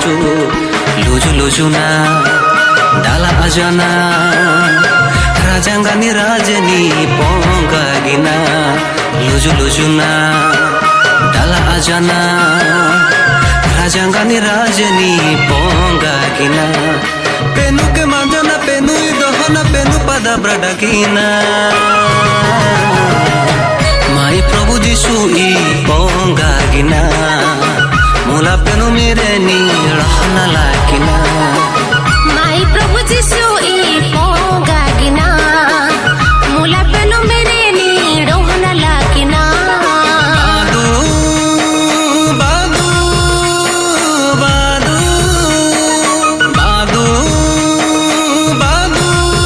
Jisu luju lujuna dala ajana rajangani rajani ponga gina luju lujuna dala ajana rajangani rajani ponga gina penu ke manjana penu dohana penu pada brada gina mai prabhu jisu I ponga gina mula penu mere ni rahna lakina mai prabhu jisu I ponga gina mula penu mere ni rahna lakina badu badu badu badu badu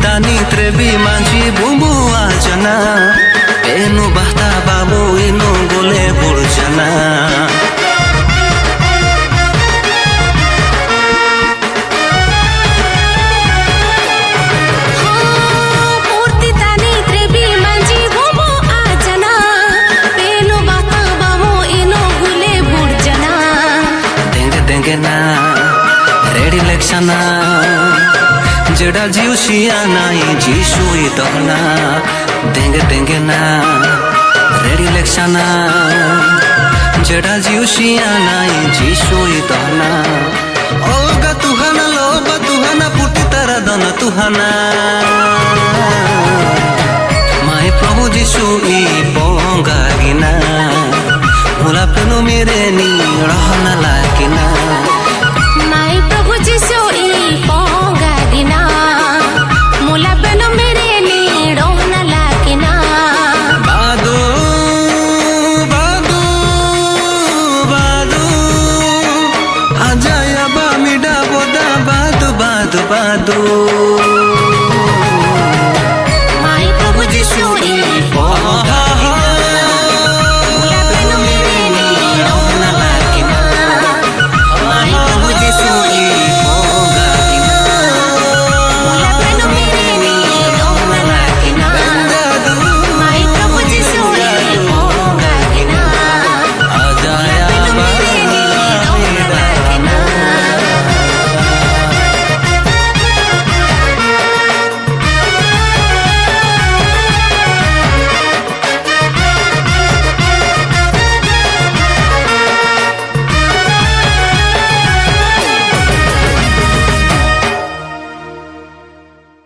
tani trebi manji bumbu ajana enu bahta babu inu gole burjana murti tani trebi manji bumbu ajana enu bahta babu inu gole burjana denge denge na ready lekshana jeda jiusia nai jisui dohna denge denge na ready lekshana jeda jiusia nai jisui dohna olga tuhana loba tuhana puti tara dona tuhana mai prabhu jisu I ponga gina mula penu mere ni rahna lakina mai prabhu jisu I ponga gina mula penu mere ni rahna lakina badu badu badu ajaya ba mida boda badu badu badu